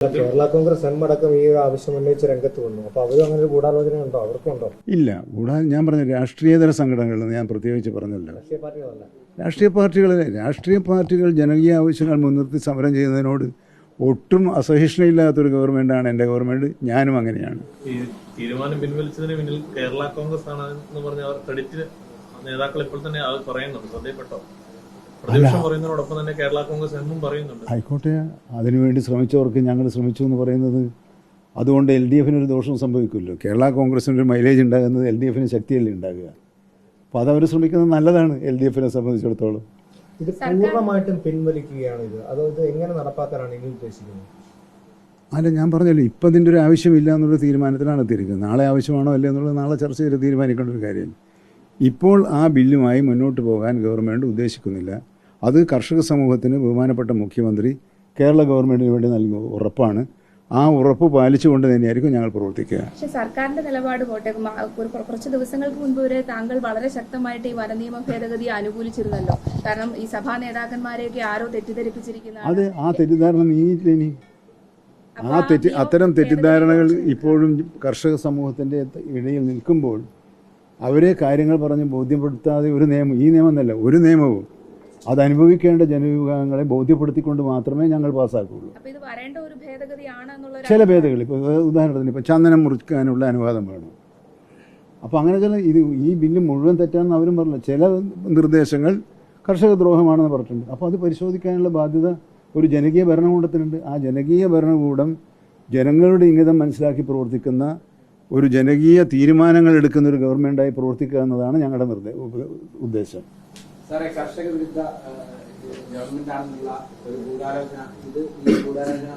Kerala Congress M അടക്കം ഈ ഒരു ആവശ്യം ഉന്നയിച്ച് രംഗത്ത് വന്നു. അപ്പോൾ അവരും അങ്ങനെ ഒരു ഗൂഢാലോചന ഉണ്ടോ? അവർക്കുണ്ടോ? ഇല്ല. ഞാൻ പറഞ്ഞ രാഷ്ട്രീയേതര സംഘടനകളെന്ന് ഞാൻ പ്രത്യേകിച്ച് പറഞ്ഞല്ലോ. രാഷ്ട്രീയ പാർട്ടികൾ ജനകീയ ആവശ്യങ്ങൾ മുൻനിർത്തി സമരം ചെയ്യുന്നതിനോട് ഒട്ടും അസഹിഷ്ണുയില്ലാത്തൊരു ഗവൺമെൻറ്റാണ് എൻ്റെ ഗവൺമെൻറ്. ഞാനും അങ്ങനെയാണ്. ഈ തീരുമാനം പിൻവലിച്ചതിന് പിന്നിൽ കേരള കോൺഗ്രസ് ആണ് എന്ന് പറഞ്ഞ അവർ ക്രെഡിറ്റ് നേതാക്കൾ ഇപ്പോൾ തന്നെ അത് പറയുന്നുണ്ട്. ശ്രദ്ധയിൽപ്പെട്ടോ? പ്രതിപക്ഷം പറയുന്നതിനോടൊപ്പം തന്നെ കേരള കോൺഗ്രസ് എന്നും പറയുന്നുണ്ട്. ആയിക്കോട്ടെ, അതിനുവേണ്ടി ശ്രമിച്ചവർക്ക് ഞങ്ങൾ ശ്രമിച്ചു എന്ന് പറയുന്നത് അതുകൊണ്ട് LDFന് ഒരു ദോഷവും സംഭവിക്കുമല്ലോ. കേരള കോൺഗ്രസിനൊരു മൈലേജ് ഉണ്ടാകുന്നത് LDFന് ശക്തിയല്ലേ ഉണ്ടാകുക. അപ്പോൾ അതവർ ശ്രമിക്കുന്നത് നല്ലതാണ് LDFനെ സംബന്ധിച്ചിടത്തോളം. ഇത് പൂർണ്ണമായിട്ടും പിൻവലിക്കുകയാണ് ഇത് എങ്ങനെ നടപ്പാക്കാനാണ് ഇനി ഉദ്ദേശിക്കുന്നത്? അല്ല, ഞാൻ പറഞ്ഞല്ലോ, ഇപ്പം ഇതിൻ്റെ ഒരു ആവശ്യമില്ല എന്നുള്ള തീരുമാനത്തിലാണ് എത്തിയിരിക്കുന്നത്. നാളെ ആവശ്യമാണോ അല്ലേ എന്നുള്ളത് നാളെ ചർച്ച ചെയ്ത് തീരുമാനിക്കേണ്ട ഒരു കാര്യമല്ല. ഇപ്പോൾ ആ ബില്ലുമായി മുന്നോട്ട് പോകാൻ ഗവൺമെൻറ് ഉദ്ദേശിക്കുന്നില്ല. അത് കർഷക സമൂഹത്തിന് ബഹുമാനപ്പെട്ട മുഖ്യമന്ത്രി കേരള ഗവൺമെൻറ്റിന് വേണ്ടി നൽകിയ ഉറപ്പാണ്. ആ ഉറപ്പ് പാലിച്ചുകൊണ്ട് തന്നെയായിരിക്കും ഞങ്ങൾ പ്രവർത്തിക്കുക. പക്ഷേ സർക്കാരിന്റെ നിലപാട് പോട്ടെ, കുറച്ച് ദിവസങ്ങൾക്ക് മുൻപ് വരെ താങ്കൾ വളരെ ശക്തമായിട്ട് ഈ വനനിയമ ഭേദഗതിയെ അനുകൂലിച്ചിരുന്നല്ലോ. കാരണം ഈ സഭാ നേതാക്കന്മാരെയൊക്കെ ആരോ തെറ്റിദ്ധരിപ്പിച്ചിരിക്കുന്ന അത് ആ തെറ്റിദ്ധാരണ നീങ്ങിയിട്ടിനി. അത്തരം തെറ്റിദ്ധാരണകൾ ഇപ്പോഴും കർഷക സമൂഹത്തിൻ്റെ ഇടയിൽ നിൽക്കുമ്പോൾ അവരെ കാര്യങ്ങൾ പറഞ്ഞ് ബോധ്യപ്പെടുത്താതെ ഈ നിയമം എന്നല്ല, ഒരു നിയമവും അതനുഭവിക്കേണ്ട ജനവിഭാഗങ്ങളെ ബോധ്യപ്പെടുത്തിക്കൊണ്ട് മാത്രമേ ഞങ്ങൾ പാസ്സാക്കുകയുള്ളൂ. ചില ഭേദഗതികൾ, ഇപ്പോൾ ഉദാഹരണത്തിന് ഇപ്പോൾ ചന്ദനം മുറിക്കാനുള്ള അനുവാദം വേണം. അപ്പോൾ അങ്ങനെ ഈ ബില്ല് മുഴുവൻ തെറ്റാണെന്ന് അവരും പറഞ്ഞില്ല. ചില നിർദ്ദേശങ്ങൾ കർഷക ദ്രോഹമാണെന്ന് പറഞ്ഞിട്ടുണ്ട്. അപ്പോൾ അത് പരിശോധിക്കാനുള്ള ബാധ്യത ഒരു ജനകീയ ഭരണകൂടത്തിനുണ്ട്. ആ ജനകീയ ഭരണകൂടം ജനങ്ങളുടെ ഇംഗിതം മനസ്സിലാക്കി പ്രവർത്തിക്കുന്ന ഒരു ജനകീയ തീരുമാനങ്ങൾ എടുക്കുന്ന ഒരു ഗവൺമെൻറ്റായി പ്രവർത്തിക്കുക എന്നതാണ് ഞങ്ങളുടെ ഉദ്ദേശം. സാറേ, കർഷക വിരുദ്ധ ഗവൺമെന്റാണെന്നുള്ള ഒരു ഗൂഢാലോചന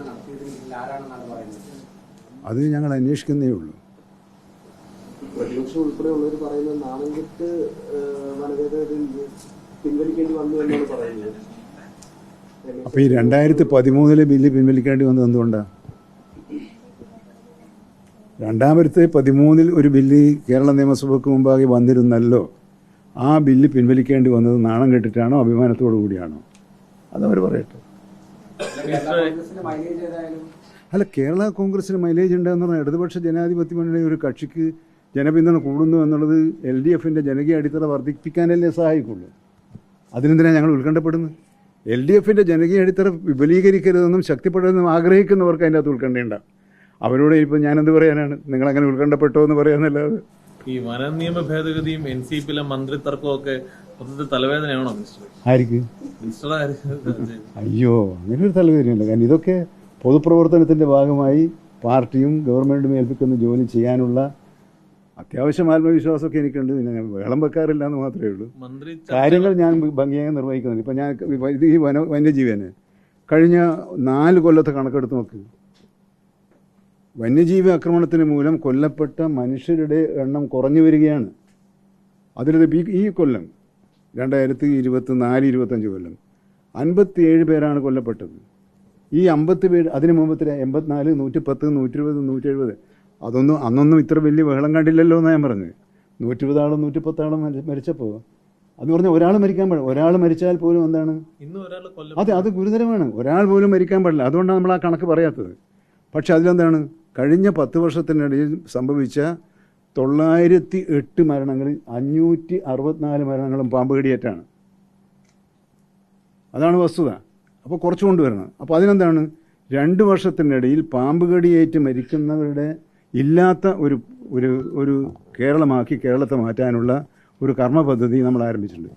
നടത്തിയതിൽ ആരാണെന്നാണ് പറയുന്നത്? അത് ഞങ്ങൾ അന്വേഷിക്കുന്നേ ഉള്ളൂ. പ്രതിപക്ഷം ഉൾപ്പെടെയുള്ളവർ പറയുന്നത് നാണംകെട്ട് വനഭേദഗതി പിൻവലിക്കേണ്ടി വന്നു എന്നാണ് പറയുന്നത്. അപ്പോൾ ഈ 2013 ബില്ല് പിൻവലിക്കേണ്ടി വന്നത് എന്തുകൊണ്ടാണ്? 2013 ഒരു ബില്ല് കേരള നിയമസഭയ്ക്ക് മുമ്പാകെ വന്നിരുന്നല്ലോ. ആ ബില്ല് പിൻവലിക്കേണ്ടി വന്നത് നാണം കെട്ടിട്ടാണോ അഭിമാനത്തോടു കൂടിയാണോ? അതവർ പറയട്ടെ. അല്ല, കേരള കോൺഗ്രസിന് മൈലേജ് ഉണ്ടെന്ന് പറഞ്ഞാൽ ഇടതുപക്ഷ ജനാധിപത്യ മുന്നണിയുടെ ഒരു കക്ഷിക്ക് ജനപിന്തുണ കൂടുന്നു എന്നുള്ളത് LDFൻ്റെ ജനകീയ അടിത്തറ വർദ്ധിപ്പിക്കാനല്ലേ സഹായിക്കുള്ളൂ. അതിനെന്തിനാണ് ഞങ്ങൾ ഉത്കണ്ഠപ്പെടുന്നത്? LDFൻ്റെ ജനകീയ അടിത്തറ വിപുലീകരിക്കരുതെന്നും ശക്തിപ്പെടരുതെന്നും ആഗ്രഹിക്കുന്നവർക്ക് അതിൻ്റെ അകത്ത് ഉത്കണ്ഠയുണ്ട. അവരോട് ഇപ്പോൾ ഞാനെന്ത് പറയാനാണ്? നിങ്ങളങ്ങനെ ഉത്കണ്ഠപ്പെട്ടോ എന്ന് പറയാമെന്നല്ലാതെ. ഈ വനനിയമ ഭേദഗതിയും NCPയിലെ മന്ത്രിത്തർക്കവും ഒക്കെ മൊത്തത്തിൽ തലവേദനയാണോ മിനിസ്റ്റർ? ആർക്ക്? അയ്യോ, അങ്ങനെ ഒരു തലവേദനയുണ്ട്. കാരണം ഇതൊക്കെ പൊതുപ്രവർത്തനത്തിൻ്റെ ഭാഗമായി പാർട്ടിയും ഗവൺമെൻറ്റും ഏൽപ്പിക്കുന്ന ജോലി ചെയ്യാനുള്ള അത്യാവശ്യം ആത്മവിശ്വാസമൊക്കെ എനിക്കുണ്ട്. പിന്നെ ഞാൻ വെള്ളം വെക്കാറില്ല എന്ന് മാത്രമേ ഉള്ളൂ. കാര്യങ്ങൾ ഞാൻ ഭംഗിയായി നിർവഹിക്കുന്നുണ്ട്. ഇപ്പം ഞാൻ ഈ വന്യജീവന് കഴിഞ്ഞ 4 കൊല്ലത്തെ കണക്കെടുത്ത് നോക്ക്. വന്യജീവി ആക്രമണത്തിന് മൂലം കൊല്ലപ്പെട്ട മനുഷ്യരുടെ എണ്ണം കുറഞ്ഞു വരികയാണ്. അതിൽ ഈ കൊല്ലം 2024-25 കൊല്ലം 57 പേരാണ് കൊല്ലപ്പെട്ടത്. ഈ 50 പേര് അതിന് മുമ്പത്തെ 84, 110, 120, 170 അന്നൊന്നും ഇത്ര വലിയ ബഹളം കണ്ടില്ലല്ലോ എന്നാണ് ഞാൻ പറഞ്ഞത്. 120 ആളും 110 ആളും മരിച്ചപ്പോൾ അത് പറഞ്ഞാൽ ഒരാൾ മരിക്കാൻ പാടില്ല. ഒരാൾ മരിച്ചാൽ പോലും എന്താണ്? അത് ഗുരുതരമാണ്. ഒരാൾ പോലും മരിക്കാൻ പാടില്ല. അതുകൊണ്ടാണ് നമ്മൾ ആ കണക്ക് പറയാത്തത്. പക്ഷെ അതിലെന്താണ്? കഴിഞ്ഞ 10 വർഷത്തിനിടയിൽ സംഭവിച്ച 908 മരണങ്ങളിൽ 564 മരണങ്ങളും പാമ്പ് കടിയേറ്റാണ്. അതാണ് വസ്തുത. അപ്പോൾ കുറച്ച് കൊണ്ടുവരണം. അപ്പോൾ അതിനെന്താണ്? 2 വർഷത്തിനിടയിൽ പാമ്പ് കടിയേറ്റ് മരിക്കുന്നവരുടെ ഇല്ലാത്ത ഒരു കേരളമാക്കി കേരളത്തെ മാറ്റാനുള്ള ഒരു കർമ്മ പദ്ധതി നമ്മൾ ആരംഭിച്ചിട്ടുണ്ട്.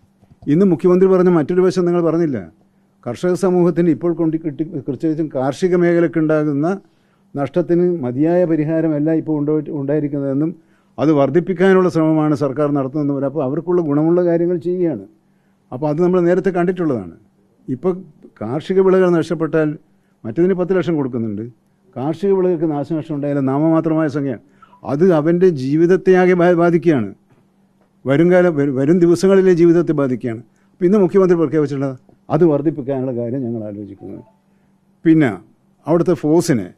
ഇന്ന് മുഖ്യമന്ത്രി പറഞ്ഞ മറ്റൊരു വശം നിങ്ങൾ പറഞ്ഞില്ല. കർഷക സമൂഹത്തിന് ഇപ്പോൾ പ്രത്യേകിച്ചും കാർഷിക മേഖലയ്ക്കുണ്ടാകുന്ന നഷ്ടത്തിന് മതിയായ പരിഹാരമല്ല ഇപ്പോൾ ഉണ്ടായിരിക്കുന്നതെന്നും അത് വർദ്ധിപ്പിക്കാനുള്ള ശ്രമമാണ് സർക്കാർ നടത്തുന്നതെന്ന് പറയാം. അപ്പോൾ അവർക്കുള്ള ഗുണമുള്ള കാര്യങ്ങൾ ചെയ്യുകയാണ്. അപ്പോൾ അത് നമ്മൾ നേരത്തെ കണ്ടിട്ടുള്ളതാണ്. ഇപ്പോൾ കാർഷിക വിളകൾ നഷ്ടപ്പെട്ടാൽ മറ്റതിന് 10 ലക്ഷം കൊടുക്കുന്നുണ്ട്. കാർഷിക വിളകൾക്ക് നാശനഷ്ടം ഉണ്ടായാലും നാമമാത്രമായ സംഖ്യ. അത് അവൻ്റെ ജീവിതത്തെയാകെ ബാധിക്കുകയാണ്. വരും ദിവസങ്ങളിലെ ജീവിതത്തെ ബാധിക്കുകയാണ്. അപ്പോൾ ഇന്ന് മുഖ്യമന്ത്രി പ്രഖ്യാപിച്ചിട്ടുള്ളത് അത് വർദ്ധിപ്പിക്കാനുള്ള കാര്യം ഞങ്ങൾ ആലോചിക്കുന്നത്. പിന്നെ അവിടുത്തെ ഫോഴ്സിനെ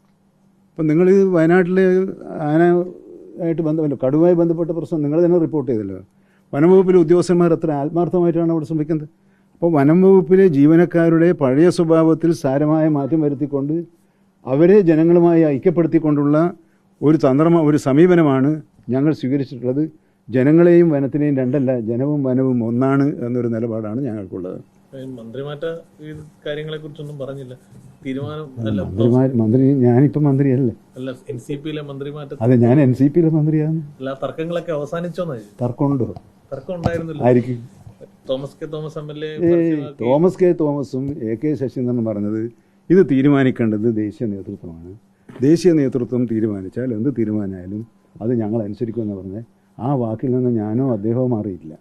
ഇപ്പം നിങ്ങൾ വയനാട്ടിലെ ആനയായിട്ട് ബന്ധമല്ലോ, കടുവയുമായി ബന്ധപ്പെട്ട പ്രശ്നം നിങ്ങൾ തന്നെ റിപ്പോർട്ട് ചെയ്തല്ലോ. വനംവകുപ്പിലെ ഉദ്യോഗസ്ഥന്മാർ എത്ര ആത്മാർത്ഥമായിട്ടാണ് അവിടെ ശ്രമിക്കുന്നത്. അപ്പോൾ വനം വകുപ്പിലെ ജീവനക്കാരുടെ പഴയ സ്വഭാവത്തിൽ സാരമായ മാറ്റം വരുത്തിക്കൊണ്ട് അവരെ ജനങ്ങളുമായി ഐക്യപ്പെടുത്തിക്കൊണ്ടുള്ള ഒരു സമീപനമാണ് ഞങ്ങൾ സ്വീകരിച്ചിട്ടുള്ളത്. ജനങ്ങളെയും വനത്തിനെയും രണ്ടല്ല, ജനവും വനവും ഒന്നാണ് എന്നൊരു നിലപാടാണ് ഞങ്ങൾക്കുള്ളത്. മന്ത്രിമാറ്റ ഈ കാര്യങ്ങളെ കുറിച്ചൊന്നും പറഞ്ഞില്ല. തീരുമാനം അല്ല മന്ത്രി ഞാനിപ്പോൾ മന്ത്രിയല്ലേ. അല്ല NCP-യിലെ മന്ത്രിമാറ്റ അതെ, ഞാൻ NCP-യിലെ മന്ത്രിയാണ്. എല്ലാ തർക്കങ്ങളൊക്കെ അവസാനിച്ചോന്ന്. തർക്കമുണ്ടോ? തർക്കം ഉണ്ടായിരുന്നില്ല. ആയിരിക്കും. Thomas K Thomas MLA Thomas K തോമസും AK ശശീന്ദ്രനും പറഞ്ഞത് ഇത് തീരുമാനിക്കേണ്ടത് ദേശീയ നേതൃത്വമാണ്. ദേശീയ നേതൃത്വം തീരുമാനിച്ചാൽ എന്ത് തീരുമാനമായാലും അത് ഞങ്ങൾ അനുസരിക്കുമെന്ന് പറഞ്ഞ് ആ വാക്കിൽ നിന്ന് ഞാനോ അദ്ദേഹമോ മാറിയിട്ടില്ല.